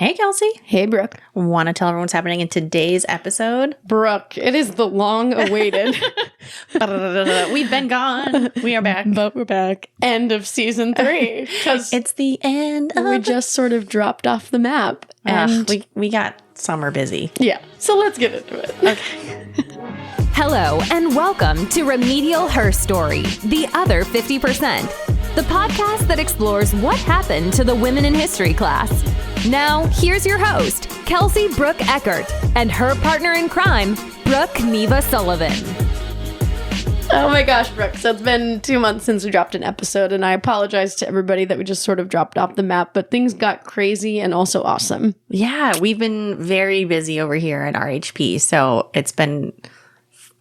Hey, Kelsie. Hey, Brooke. Want to tell everyone what's happening in today's episode? Brooke, it is the long-awaited. We've been gone. We are back. But we're back. End of season 3. Because it's the end of... We just sort of dropped off the map. And we got summer busy. Yeah. So let's get into it. Okay. Hello, and welcome to Remedial Herstory, the other 50%. The podcast that explores what happened to the women in history class. Now, here's your host, Kelsie Brooke Eckert, and her partner in crime, Brooke Neva Sullivan. Oh my gosh, Brooke. So it's been 2 months since we dropped an episode, and I apologize to everybody that we just sort of dropped off the map, but things got crazy and also awesome. Yeah, we've been very busy over here at RHP, so it's been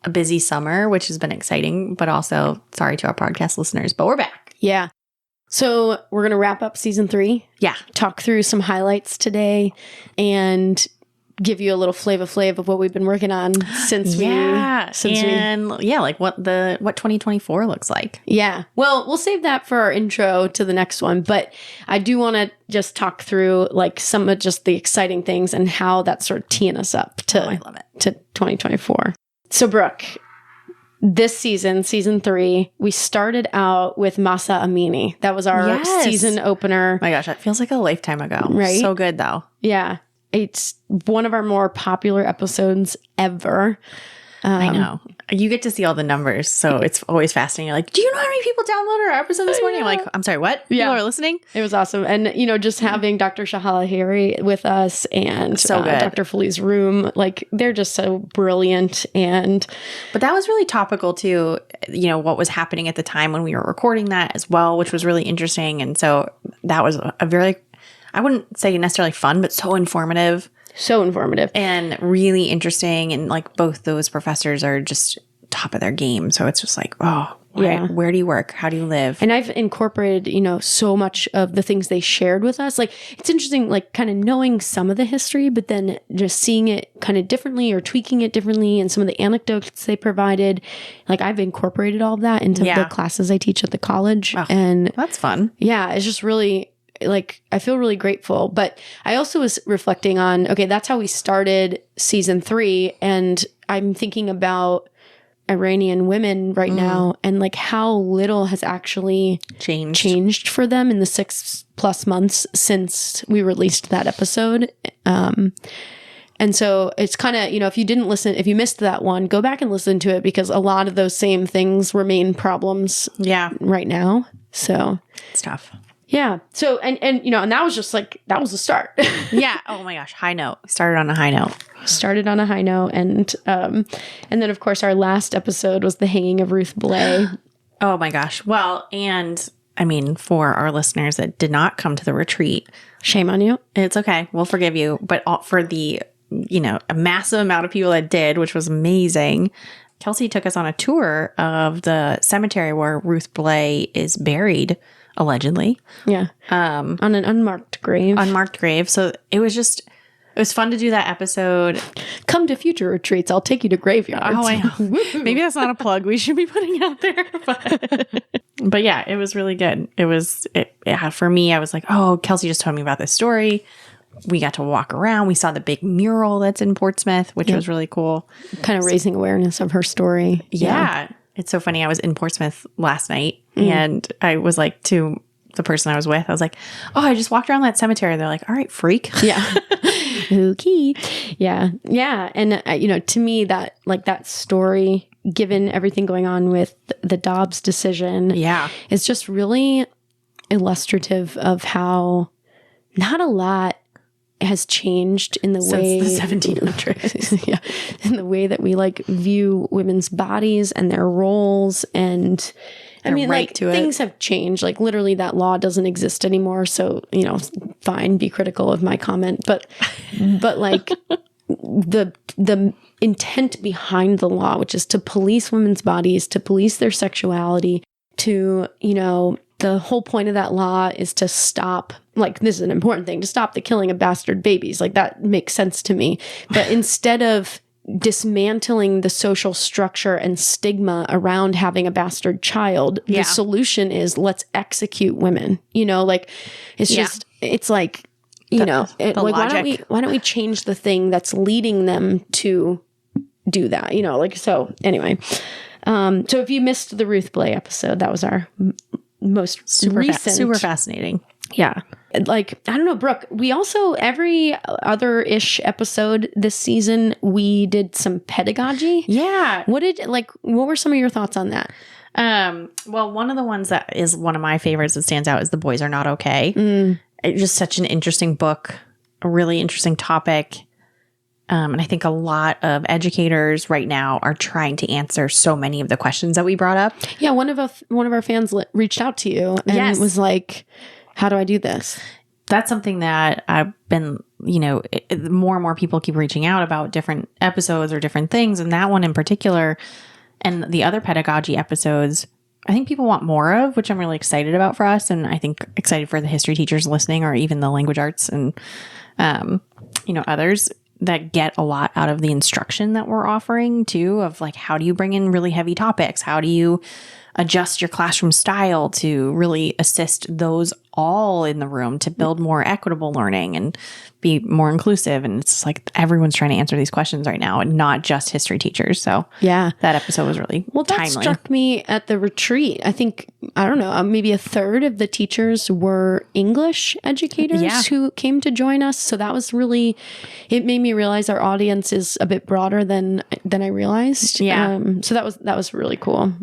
a busy summer, which has been exciting, but also sorry to our podcast listeners, but we're back. Yeah. So we're going to wrap up season 3. Yeah. Talk through some highlights today and give you a little flavor of what we've been working on since like what 2024 looks like. Yeah. Well, we'll save that for our intro to the next one, but I do want to just talk through like some of just the exciting things and how that's sort of teeing us up to, I love it. To 2024. So Brooke, this season 3, we started out with Masa Amini. That was our season opener. Oh my gosh, that feels like a lifetime ago. Right? So good, though. Yeah. It's one of our more popular episodes ever. I know. You get to see all the numbers, so it's always fascinating. You're like, do you know how many people downloaded our episode this morning? I'm like, I'm sorry, what? Yeah. People are listening? It was awesome. And, just having Dr. Shahala Harry with us and so good. Dr. Feli's room, like, they're just so brilliant. But that was really topical to, what was happening at the time when we were recording that as well, which was really interesting. And so that was a very, I wouldn't say necessarily fun, but so informative. So informative. And really interesting. And like both those professors are just top of their game. So it's just like, where do you work? How do you live? And I've incorporated, so much of the things they shared with us. Like, it's interesting, like kind of knowing some of the history, but then just seeing it kind of differently or tweaking it differently. And some of the anecdotes they provided, like I've incorporated all of that into the classes I teach at the college. Oh, and that's fun. Yeah, it's just really... like, I feel really grateful, but I also was reflecting on, okay, that's how we started season 3. And I'm thinking about Iranian women right now and like how little has actually changed for them in the 6+ months since we released that episode. And so it's kind of, if you missed that one, go back and listen to it because a lot of those same things remain problems right now. So it's tough. Yeah. So, and that was just like, that was the start. Yeah. Oh my gosh. High note. Started on a high note. And then of course our last episode was the hanging of Ruth Blay. Oh my gosh. Well, and I mean, for our listeners that did not come to the retreat. Shame on you. It's okay. We'll forgive you. But for the, a massive amount of people that did, which was amazing. Kelsie took us on a tour of the cemetery where Ruth Blay is buried. Allegedly. Yeah. On an unmarked grave. So it was fun to do that episode. Come to future retreats. I'll take you to graveyards. Oh, I know. Maybe that's not a plug we should be putting out there. But yeah, it was really good. For me, I was like, Kelsie just told me about this story. We got to walk around. We saw the big mural that's in Portsmouth, which was really cool. Kind of raising awareness of her story. Yeah. It's so funny. I was in Portsmouth last night and I was like to the person I was with, I was like, I just walked around that cemetery. They're like, all right, freak. Yeah. Okay. Yeah. Yeah. And, to me that story, given everything going on with the Dobbs decision, is just really illustrative of how not a lot has changed in the way the 1700s. In the way that we view women's bodies and their roles and things have changed. Like literally that law doesn't exist anymore. So, fine, be critical of my comment, but the intent behind the law, which is to police women's bodies, to police their sexuality, to, the whole point of that law is to stop, this is an important thing, to stop the killing of bastard babies. That makes sense to me. But instead of dismantling the social structure and stigma around having a bastard child, the solution is let's execute women. It's just, it's like you know, the like logic. why don't we change the thing that's leading them to do that? You know, like, so anyway. So if you missed the Ruth Blay episode, that was our most recent. Super fascinating. Yeah. Like, I don't know, Brooke, we also, every other-ish episode this season, we did some pedagogy. Yeah. What were some of your thoughts on that? Well, one of the ones that is one of my favorites that stands out is The Boys Are Not Okay. It's just such an interesting book, a really interesting topic. And I think a lot of educators right now are trying to answer so many of the questions that we brought up. Yeah, one of our fans reached out to you and was like, how do I do this? That's something that I've been, more and more people keep reaching out about different episodes or different things. And that one in particular, and the other pedagogy episodes, I think people want more of, which I'm really excited about for us. And I think excited for the history teachers listening, or even the language arts and, others that get a lot out of the instruction that we're offering too, of like, how do you bring in really heavy topics? How do you adjust your classroom style to really assist those all in the room to build more equitable learning and be more inclusive? And it's like everyone's trying to answer these questions right now, and not just history teachers. So yeah, that episode was really that timely. Struck me at the retreat. I think, I don't know, maybe a third of the teachers were English educators who came to join us. So that was really, it made me realize our audience is a bit broader than I realized. Yeah. So that was really cool.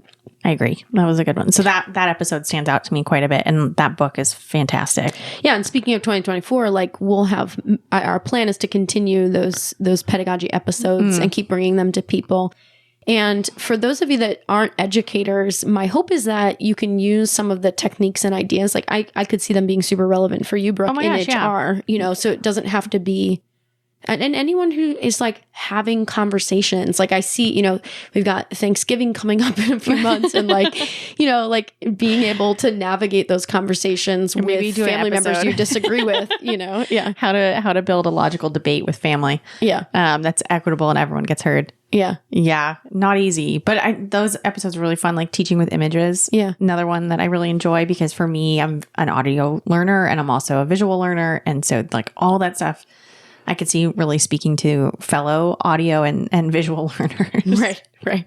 I agree. That was a good one. So that episode stands out to me quite a bit, and that book is fantastic. Yeah, and speaking of 2024, like, we'll have, our plan is to continue those pedagogy episodes and keep bringing them to people. And for those of you that aren't educators, my hope is that you can use some of the techniques and ideas. Like, I could see them being super relevant for you, Brooke, in HR. So it doesn't have to be. And anyone who is like having conversations, like I see, we've got Thanksgiving coming up in a few months, and like, like being able to navigate those conversations with family members you disagree with, yeah. How to build a logical debate with family. Yeah. That's equitable and everyone gets heard. Yeah. Yeah. Not easy. But those episodes are really fun, like teaching with images. Yeah. Another one that I really enjoy, because for me, I'm an audio learner and I'm also a visual learner. And so like all that stuff, I could see really speaking to fellow audio and visual learners. Right.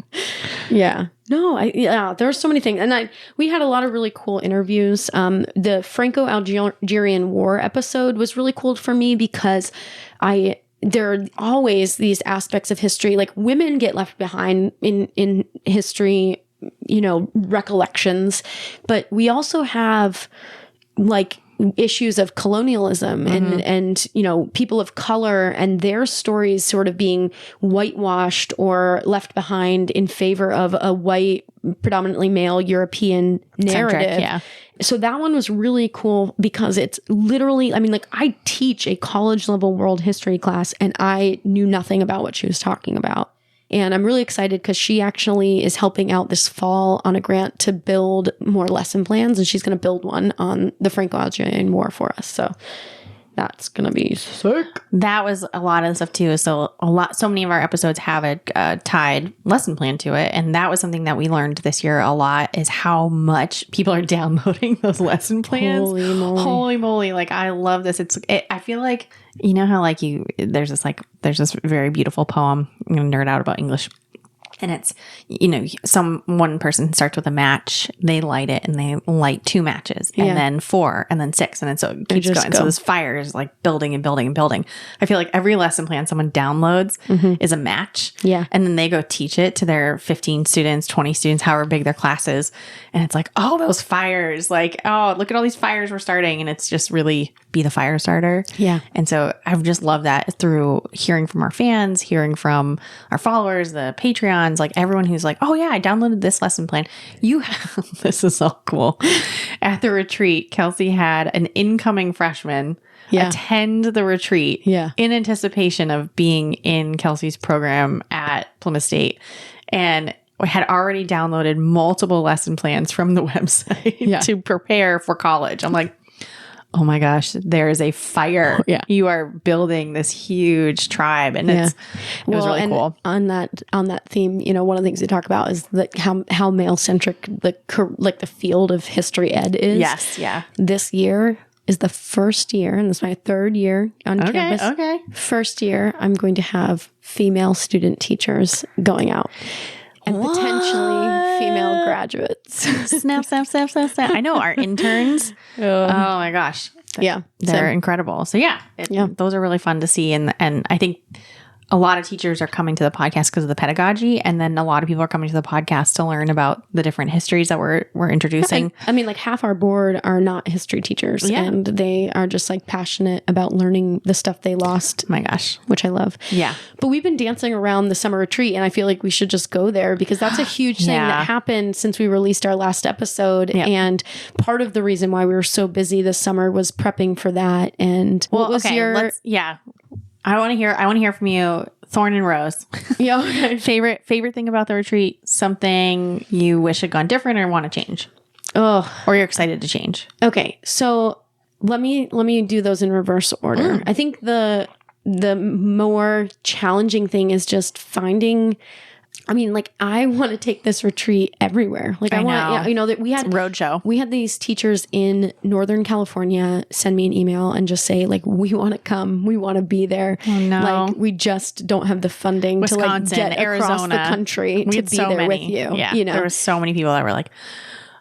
Yeah. No, there are so many things. And we had a lot of really cool interviews. The Franco-Algerian War episode was really cool for me, because there are always these aspects of history, like women get left behind in history, recollections, but we also have like issues of colonialism and people of color and their stories sort of being whitewashed or left behind in favor of a white, predominantly male European narrative. Centric, yeah. So that one was really cool, because it's literally, I teach a college level world history class and I knew nothing about what she was talking about. And I'm really excited because she actually is helping out this fall on a grant to build more lesson plans. And she's going to build one on the Franco-Algerian War for us. So that's going to be sick. That was a lot of stuff too. So many of our episodes have a tied lesson plan to it. And that was something that we learned this year a lot, is how much people are downloading those lesson plans. Holy moly. Like, I love this. I feel like, how like there's this very beautiful poem. I'm going to nerd out about English. And it's, one person starts with a match, they light it, and they light 2 matches, and then 4, and then 6, and so it keeps going. So this fire is like building and building and building. I feel like every lesson plan someone downloads is a match. Yeah. And then they go teach it to their 15 students, 20 students, however big their class is. And it's like, oh, those fires, like, oh, look at all these fires we're starting. And it's just really be the fire starter. Yeah. And so I've just loved that through hearing from our fans, hearing from our followers, the Patreons, like everyone who's like, oh yeah, I downloaded this lesson plan. This is so cool. At the retreat, Kelsie had an incoming freshman attend the retreat in anticipation of being in Kelsie's program at Plymouth State. And we had already downloaded multiple lesson plans from the website to prepare for college. I'm like, oh my gosh, there is a fire. Yeah. You are building this huge tribe. And it was really cool. On that theme, one of the things we talk about is how male centric the field of history ed is. Yes. Yeah. This year, is the first year, and this is my third year on campus. Okay. First year, I'm going to have female student teachers going out. And potentially female graduates. Snap. I know our interns. Oh my gosh. They're incredible. So those are really fun to see. And I think a lot of teachers are coming to the podcast because of the pedagogy. And then a lot of people are coming to the podcast to learn about the different histories that we're introducing. I mean, like half our board are not history teachers and they are just like passionate about learning the stuff they lost. My gosh. Which I love. Yeah. But we've been dancing around the summer retreat and I feel like we should just go there because that's a huge thing that happened since we released our last episode. Yep. And part of the reason why we were so busy this summer was prepping for that. And what was your... I want to hear from you. Thorn and Rose. Yeah. Okay. Favorite thing about the retreat? Something you wish had gone different or want to change? Oh, or you're excited to change? Okay, so let me do those in reverse order. I think the more challenging thing is just finding. I mean, like, I want to take this retreat everywhere. Like, I want, that we had roadshow. We had these teachers in Northern California send me an email and just say, like, we want to come, we want to be there. Oh, no. Like, we just don't have the funding Wisconsin, to like get Arizona, across the country to be there with you. Yeah, you know, there were so many people that were like,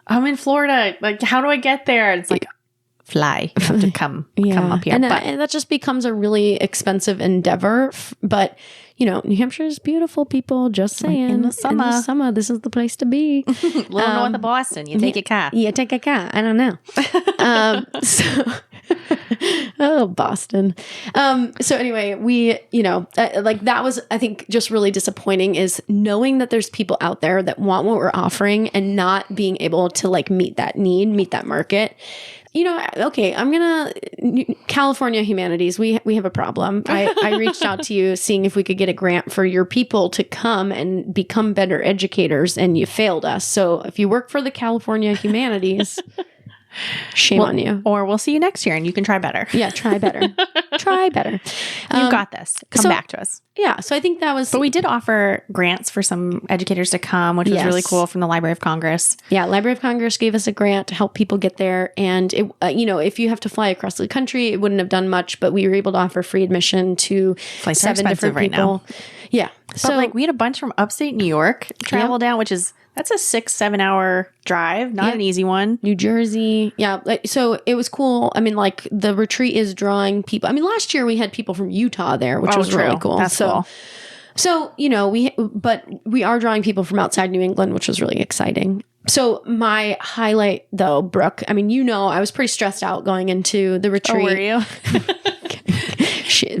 "I'm in Florida. Like, how do I get there?" And it's like, fly. You have to come up here. And that just becomes a really expensive endeavor. But, New Hampshire is beautiful, people. Just saying. In the summer, this is the place to be. A little north of Boston. You take a car. You take a car. I don't know. Boston. So anyway, we, like that was, I think, just really disappointing is knowing that there's people out there that want what we're offering and not being able to like meet that need, meet that market. Okay, California Humanities, we have a problem. I reached out to you seeing if we could get a grant for your people to come and become better educators, and you failed us. So if you work for the California Humanities, shame on you. Or we'll see you next year and you can try better. Yeah, try better. Try better. You've got this. Come back to us. Yeah, so I think that was... But we did offer grants for some educators to come, which was really cool from the Library of Congress. Yeah, Library of Congress gave us a grant to help people get there. And, it, if you have to fly across the country, it wouldn't have done much, but we were able to offer free admission to 7 different people. Now. Yeah. But we had a bunch from upstate New York travel down, which is... That's a 6-7 hour drive, not an easy one. New Jersey. Yeah. So it was cool. I mean, like the retreat is drawing people. I mean, last year we had people from Utah there, which was really cool. That's cool. So, we are drawing people from outside New England, which was really exciting. So my highlight though, Brooke, I mean, I was pretty stressed out going into the retreat. Oh, were you?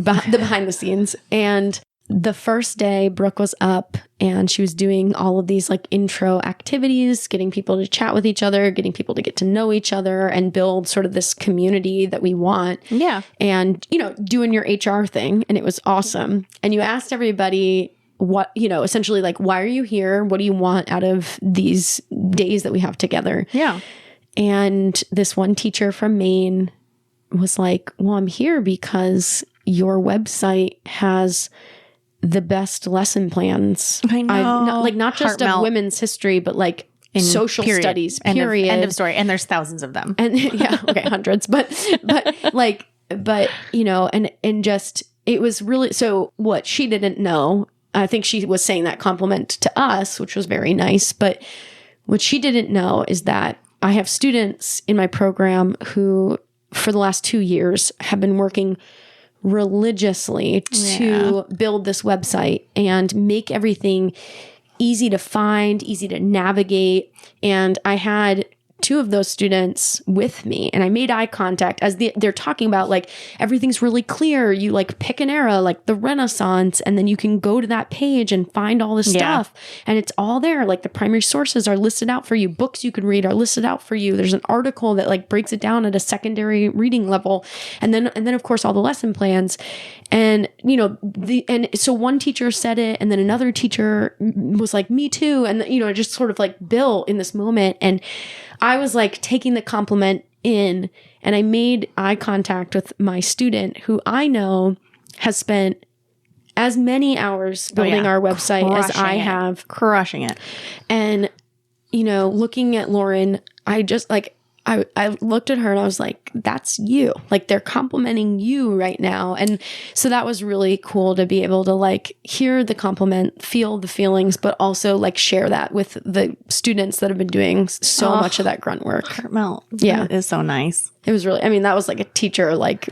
The behind the scenes. And the first day, Brooke was up and she was doing all of these like intro activities, getting people to chat with each other, getting people to get to know each other and build sort of this community that we want. Yeah. And, doing your HR thing. And it was awesome. And you asked everybody what, essentially like, why are you here? What do you want out of these days that we have together? Yeah. And this one teacher from Maine was like, well, I'm here because your website has the best lesson plans. I know. Not just of women's history, but like in social studies, period. End of story. And there's thousands of them. And hundreds. But and just, it was really, so what she didn't know, I think she was saying that compliment to us, which was very nice. But what she didn't know is that I have students in my program who, for the last 2 years, have been working religiously to build this website and make everything easy to find, easy to navigate. And I had 2 of those students with me and I made eye contact as they're talking about like everything's really clear. You like pick an era like the Renaissance and then you can go to that page and find all the stuff and it's all there. Like the primary sources are listed out for you. Books you can read are listed out for you. There's an article that like breaks it down at a secondary reading level. And then of course all the lesson plans. And, so one teacher said it and then another teacher was like, me too. And, just sort of like built in this moment. And I was like taking the compliment in and I made eye contact with my student who I know has spent as many hours building our website as I have. Crushing it. And, looking at Lauren, I just like, I looked at her and I was like, that's you. Like, they're complimenting you right now. And so that was really cool to be able to like hear the compliment, feel the feelings, but also like share that with the students that have been doing so much of that grunt work. Heart melt. Yeah. It is so nice. It was really, I mean, that was like a teacher, like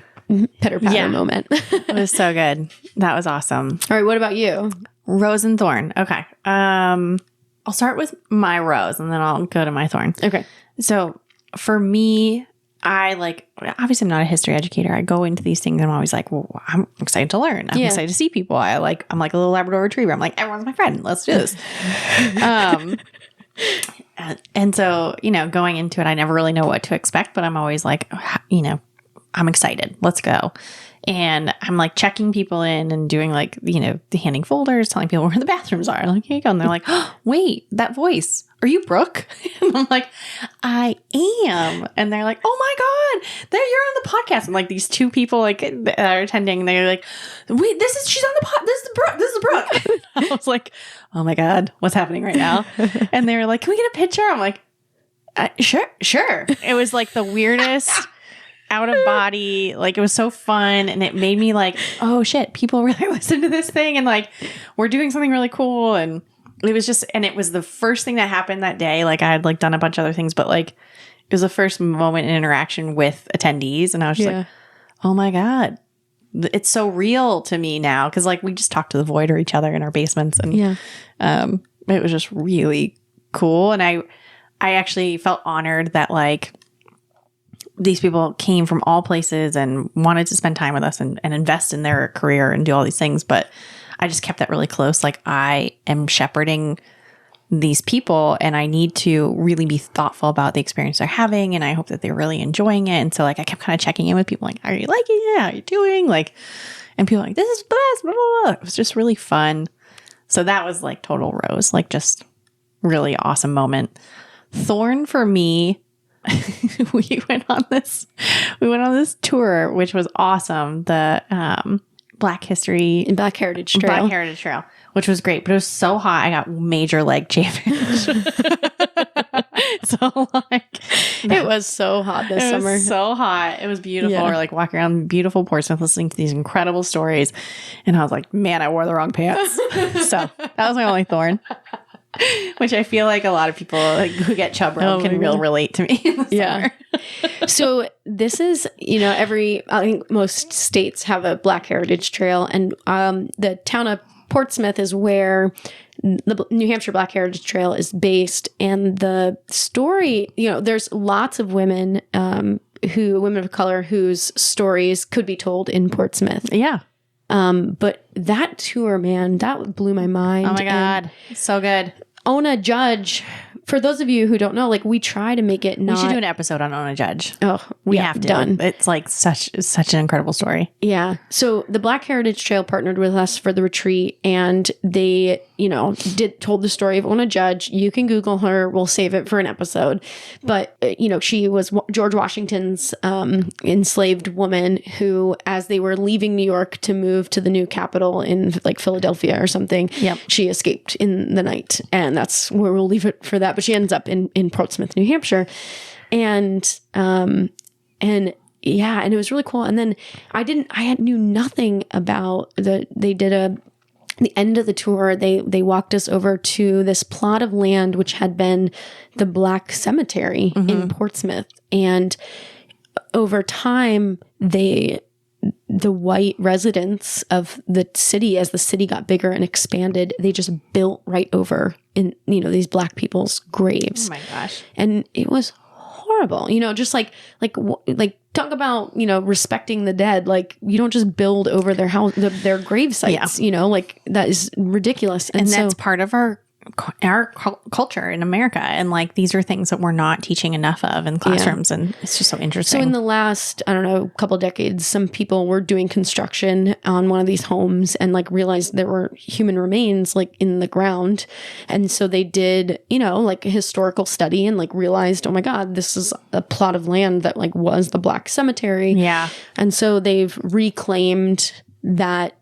pitter patter moment. It was so good. That was awesome. All right. What about you? Rose and thorn. Okay. I'll start with my rose and then I'll go to my thorn. Okay. So for me, obviously I'm not a history educator. I go into these things and I'm always like, well, I'm excited to learn. I'm excited to see people. I'm like a little Labrador retriever. I'm like, everyone's my friend. Let's do this. And so, going into it, I never really know what to expect, but I'm always like, I'm excited. Let's go. And I'm like checking people in and doing like, the handing folders, telling people where the bathrooms are. Like, here you go. And they're like, oh, wait, that voice. Are you Brooke? And I'm like, I am. And they're like, oh my God, you're on the podcast. And like these two people like that are attending, they're like, wait, she's on the pod. This is Brooke. I was like, oh my God, what's happening right now? And they were like, can we get a picture? I'm like, sure. It was like the weirdest out of body, like it was so fun, and it made me like, oh shit, people really listen to this thing, and like we're doing something really cool. And it was just, and it was the first thing that happened that day. Like I had like done a bunch of other things, but like it was the first moment in interaction with attendees, and I was just like, oh my God, it's so real to me now, because like we just talked to the void or each other in our basements, and it was just really cool. And I actually felt honored that like these people came from all places and wanted to spend time with us and invest in their career and do all these things. But I just kept that really close. Like I am shepherding these people and I need to really be thoughtful about the experience they're having. And I hope that they're really enjoying it. And so like I kept kind of checking in with people like, are you liking it? How are you doing? Like, and people were like, this is the best, blah, blah, blah. It was just really fun. So that was like total rose, like just really awesome moment. Thorn for me, we went on this tour, which was awesome. The Black Heritage Trail, which was great, but it was so hot. I got major leg chafing. So like, it was so hot this summer. It was so hot. It was beautiful. Yeah. We're like walking around beautiful Portsmouth, listening to these incredible stories, and I was like, man, I wore the wrong pants. So that was my only thorn. Which I feel like a lot of people like, who get chub rub can relate to me. Yeah. So this is, I think most states have a Black Heritage Trail, and the town of Portsmouth is where the New Hampshire Black Heritage Trail is based. And the story, there's lots of women women of color whose stories could be told in Portsmouth. Yeah. But that tour, man, that blew my mind. Oh my God. So good. Ona Judge, for those of you who don't know, like we try to make it not... We should do an episode on Ona Judge. Oh, we have to. Done. It's like such an incredible story. Yeah. So the Black Heritage Trail partnered with us for the retreat, and they, told the story of Ona Judge. You can Google her. We'll save it for an episode. But, she was George Washington's enslaved woman who, as they were leaving New York to move to the new capital in like Philadelphia or something, she escaped in the night. And that's where we'll leave it for that. But she ends up in Portsmouth, New Hampshire. And it was really cool. And then I knew nothing about the end of the tour. They walked us over to this plot of land, which had been the Black Cemetery in Portsmouth. And over time, the white residents of the city, as the city got bigger and expanded, they just built right over in, these Black people's graves. Oh my gosh. And it was horrible, just like talk about, respecting the dead. Like you don't just build over their house, their grave sites, like that is ridiculous. And that's part of our culture in America. And like, these are things that we're not teaching enough of in classrooms. And it's just so interesting. So in the last, couple of decades, some people were doing construction on one of these homes and like realized there were human remains like in the ground. And so they did, like a historical study and like realized, oh my God, this is a plot of land that like was the Black Cemetery. Yeah. And so they've reclaimed that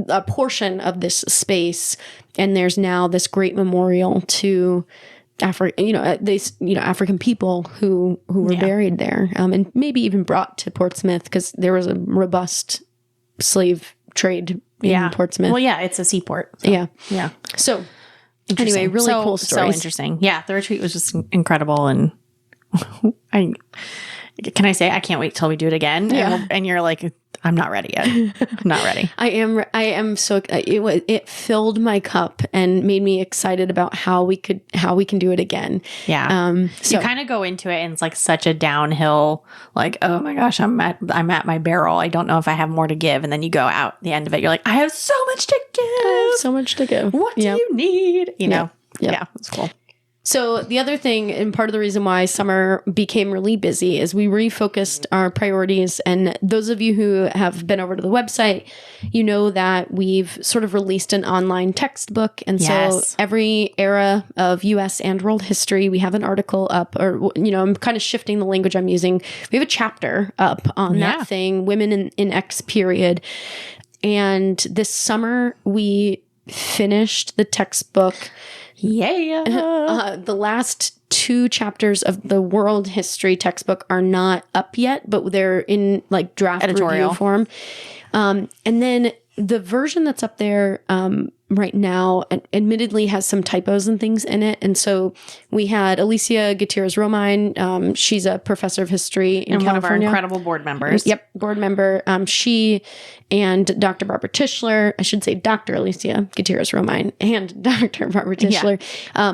a portion of this space, and there's now this great memorial to African people who were buried there, and maybe even brought to Portsmouth because there was a robust slave trade in Portsmouth. Well, yeah, it's a seaport. So. Yeah. So anyway, really cool stories. So interesting. Yeah, the retreat was just incredible, and I can't wait till we do it again. Yeah. And you're like, I'm not ready yet. I'm not ready. I am so it filled my cup and made me excited about how we can do it again. Yeah. So you kind of go into it and it's like such a downhill, like, oh my gosh, I'm at my barrel. I don't know if I have more to give. And then you go out the end of it. You're like, I have so much to give. What do you need? You know? Yeah. It's cool. So the other thing, and part of the reason why summer became really busy, is we refocused our priorities. And those of you who have been over to the website, you know that we've sort of released an online textbook. And so every era of U.S. and world history, we have an article up, or, I'm kind of shifting the language I'm using. We have a chapter up on that thing, Women in X period. And this summer, we finished the textbook. The last 2 chapters of the world history textbook are not up yet, but they're in like draft editorial review form. And then the version that's up there right now, admittedly, has some typos and things in it. And so we had Alicia Gutierrez-Romine. She's a professor of history in California. One of our incredible board members. Yep, board member. She and Dr. Barbara Tischler, I should say Dr. Alicia Gutierrez-Romine and Dr. Barbara Tischler,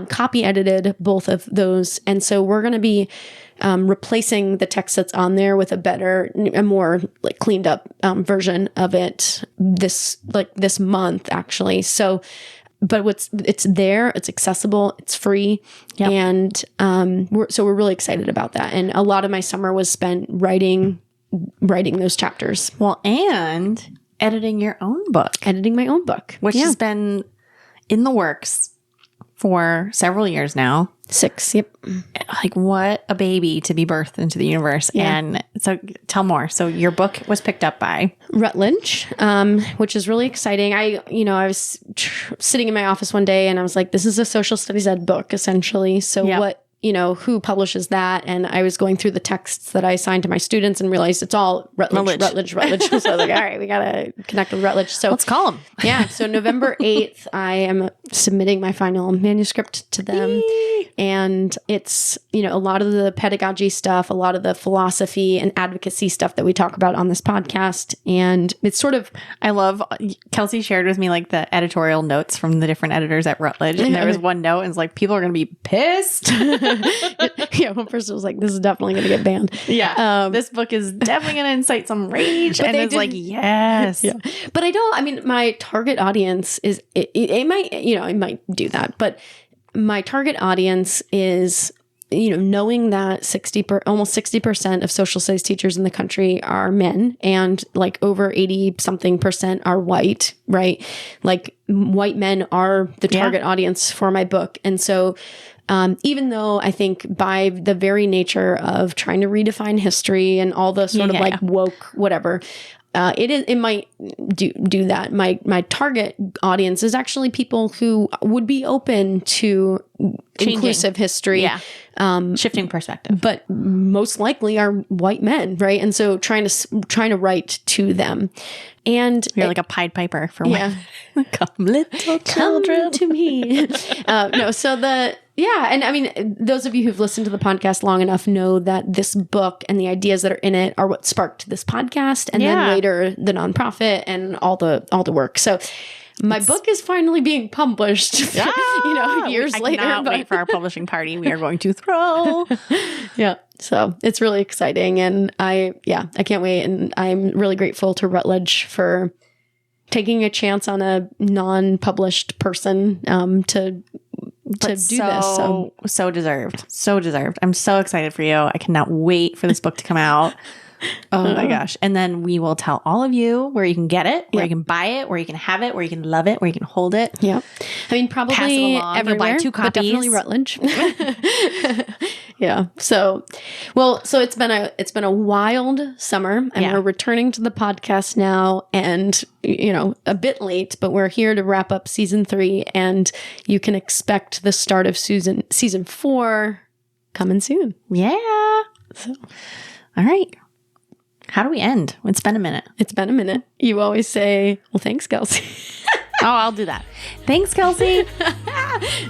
copy edited both of those. And so we're going to be replacing the text that's on there with a more like cleaned up version of it this month, actually. So, but it's there, it's accessible, it's free. And we're really excited about that. And a lot of my summer was spent writing those chapters. Well, and editing your own book. Editing my own book. Which has been in the works for several years now. 6, yep. Like, what a baby to be birthed into the universe. Yeah. And so tell more. So your book was picked up by Routledge, which is really exciting. I was sitting in my office one day and I was like, this is a social studies ed book, essentially. So what, who publishes that? And I was going through the texts that I assigned to my students and realized it's all Routledge. So I was like, all right, we got to connect with Routledge. So let's call them. Yeah. So November 8th, I am submitting my final manuscript to them. And it's, a lot of the pedagogy stuff, a lot of the philosophy and advocacy stuff that we talk about on this podcast. And it's sort of, I love, Kelsie shared with me like the editorial notes from the different editors at Routledge. And there was one note and it's like, people are going to be pissed. One person was like, this is definitely going to get banned. This book is definitely going to incite some rage. And it's like, yes. But my target audience is, it might do that, but my target audience is, knowing that almost 60% of social studies teachers in the country are men, and like over 80-something% are white, right? Like white men are the target audience for my book. And so even though I think by the very nature of trying to redefine history and all the sort of woke whatever, it might do that. My target audience is actually people who would be open to inclusive history, shifting perspective, but most likely are white men, right? And so trying to write to them, and you're like a Pied Piper for women. Come, little children, come to me. And those of you who've listened to the podcast long enough know that this book and the ideas that are in it are what sparked this podcast, and then later the nonprofit and all the work. So my book is finally being published, years later. I cannot wait for our publishing party. We are going to throw. So it's really exciting, and I can't wait. And I'm really grateful to Routledge for taking a chance on a non-published person to do this. So deserved. I'm so excited for you. I cannot wait for this book to come out. Oh my gosh. And then we will tell all of you where you can get it, where you can buy it, where you can have it, where you can love it, where you can hold it. Yeah. Probably pass it along. everywhere, You'll buy 2 copies. but definitely Routledge. Yeah. So it's been a wild summer, and we're returning to the podcast now, and a bit late, but we're here to wrap up season 3, and you can expect the start of season 4 coming soon. Yeah. So, all right. How do we end? It's been a minute. You always say, well, thanks, Kelsie. Oh, I'll do that. Thanks, Kelsie.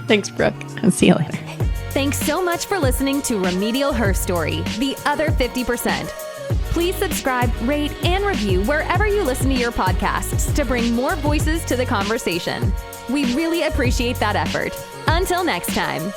Thanks, Brooke. I'll see you later. Thanks so much for listening to Remedial Herstory, the other 50%. Please subscribe, rate, and review wherever you listen to your podcasts to bring more voices to the conversation. We really appreciate that effort. Until next time.